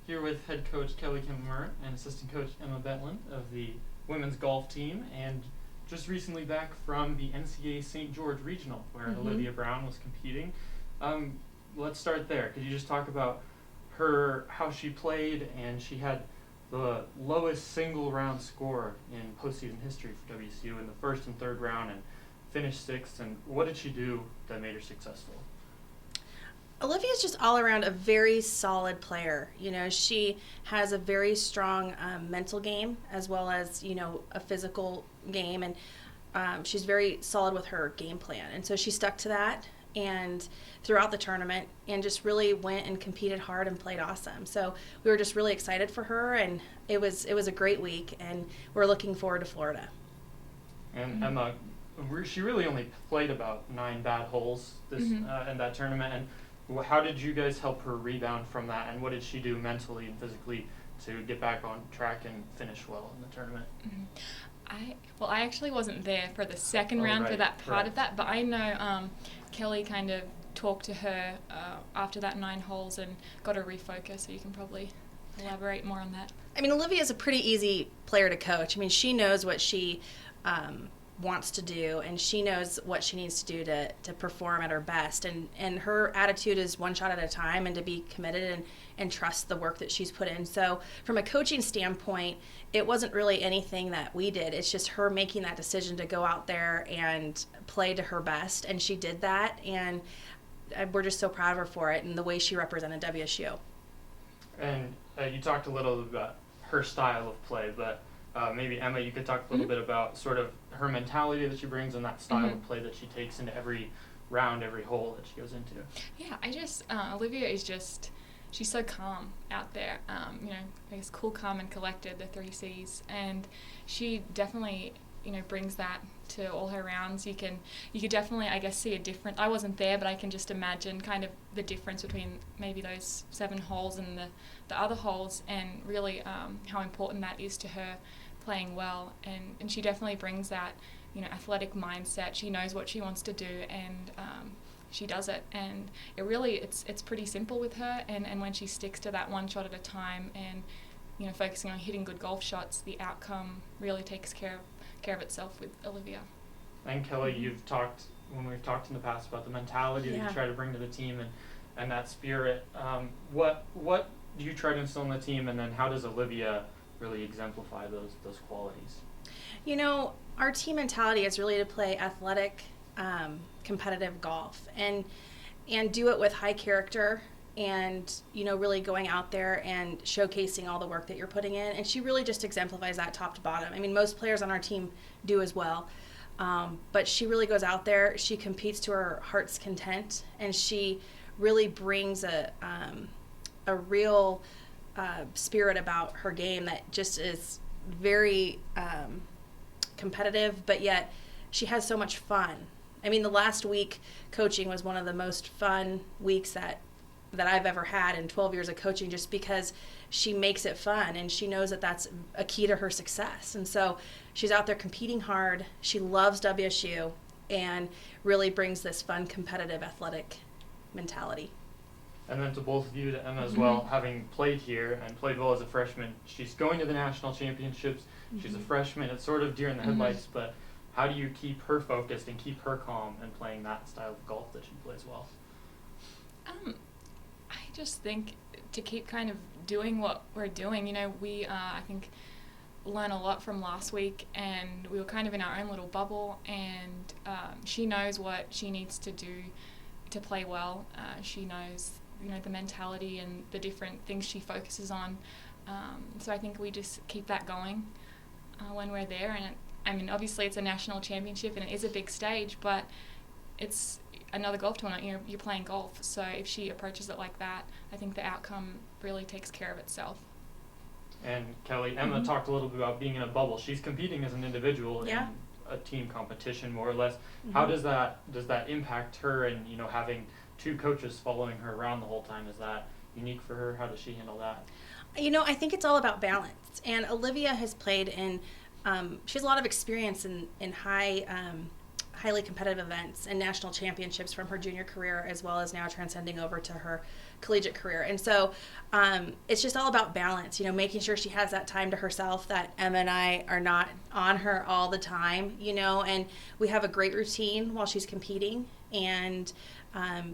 here with head coach Kelli Kamimura and assistant coach Emma Betland of the women's golf team, and just recently back from the NCAA St. George Regional, where Alivia Brown was competing. Let's start there. Could you just talk about how she played? And she had the lowest single round score in postseason history for WSU in the first and third round, and finished sixth. And what did she do that made her successful? Alivia is just all around a very solid player. You know, she has a very strong mental game as well as, a physical game, and she's very solid with her game plan. And so she stuck to that and throughout the tournament and just really went and competed hard and played awesome. So we were just really excited for her, and it was a great week, and we're looking forward to Florida. And Emma, she really only played about 9 bad holes in that tournament. And how did you guys help her rebound from that, and what did she do mentally and physically to get back on track and finish well in the tournament? I actually wasn't there for the second round for that part of that, but I know Kelli kind of talked to her after that 9 holes and got her refocus, so you can probably elaborate more on that. I mean, Olivia is a pretty easy player to coach. I mean, she knows what she wants to do, and she knows what she needs to do to perform at her best, and her attitude is one shot at a time, and to be committed and trust the work that she's put in. So from a coaching standpoint, it wasn't really anything that we did. It's just her making that decision to go out there and play to her best, and she did that, and we're just so proud of her for it and the way she represented WSU. And you talked a little about her style of play, but maybe Emma, you could talk a little bit about sort of her mentality that she brings and that style of play that she takes into every round, every hole that she goes into. Yeah, Alivia is just, she's so calm out there. I guess cool, calm, and collected, the 3 C's, and she definitely, brings that to all her rounds. You could definitely, I guess, see a difference. I wasn't there, but I can just imagine kind of the difference between maybe those 7 holes and the other holes, and really how important that is to her playing well. And she definitely brings that, athletic mindset. She knows what she wants to do, and she does it. And it's pretty simple with her. And when she sticks to that one shot at a time and, focusing on hitting good golf shots, the outcome really takes care of itself with Alivia. And Kelli, when we've talked in the past about the mentality that you try to bring to the team and that spirit, what do you try to instill in the team, and then how does Alivia really exemplify those qualities? Our team mentality is really to play athletic, competitive golf, and do it with high character, and really going out there and showcasing all the work that you're putting in. And she really just exemplifies that top to bottom. I mean, most players on our team do as well, but she really goes out there, she competes to her heart's content, and she really brings a real spirit about her game that just is very competitive, but yet she has so much fun. I mean, the last week coaching was one of the most fun weeks that I've ever had in 12 years of coaching, just because she makes it fun, and she knows that that's a key to her success. And so she's out there competing hard. She loves WSU and really brings this fun, competitive, athletic mentality. And then to both of you, to Emma as well, having played here and played well as a freshman, she's going to the national championships. She's a freshman. It's sort of deer in the headlights, but how do you keep her focused and keep her calm and playing that style of golf that she plays well? I just think to keep kind of doing what we're doing. We, I think, learn a lot from last week, and we were kind of in our own little bubble, and she knows what she needs to do to play well. She knows, the mentality and the different things she focuses on. So I think we just keep that going when we're there. And obviously it's a national championship, and it is a big stage, but it's another golf tournament. You're playing golf. So if she approaches it like that, I think the outcome really takes care of itself. And Kelli, Emma talked a little bit about being in a bubble. She's competing as an individual in a team competition, more or less. How does that impact her, and having 2 coaches following her around the whole time? Is that unique for her? How does she handle that? I think it's all about balance. And Alivia has played in, she has a lot of experience in high highly competitive events and national championships from her junior career, as well as now transcending over to her collegiate career. And so it's just all about balance, making sure she has that time to herself, that Emma and I are not on her all the time, and we have a great routine while she's competing, and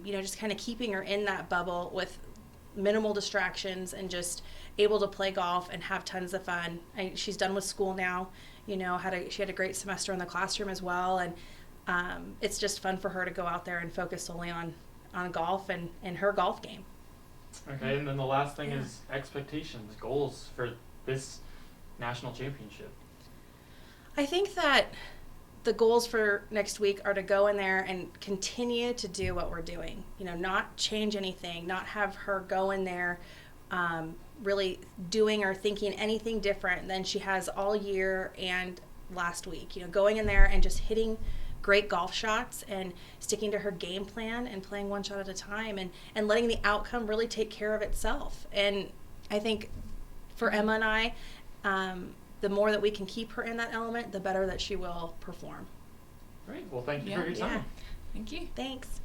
just kind of keeping her in that bubble with minimal distractions and just able to play golf and have tons of fun. She's done with school now, she had a great semester in the classroom as well, and it's just fun for her to go out there and focus solely on golf and her golf game. Okay, and then the last thing is expectations, goals for this national championship. I think that the goals for next week are to go in there and continue to do what we're doing, not change anything, not have her go in there really doing or thinking anything different than she has all year and last week. Going in there and just hitting great golf shots and sticking to her game plan and playing one shot at a time and letting the outcome really take care of itself. And I think for Emma and I, the more that we can keep her in that element, the better that she will perform. Great. Well, thank you for your time. Thank you. Thanks.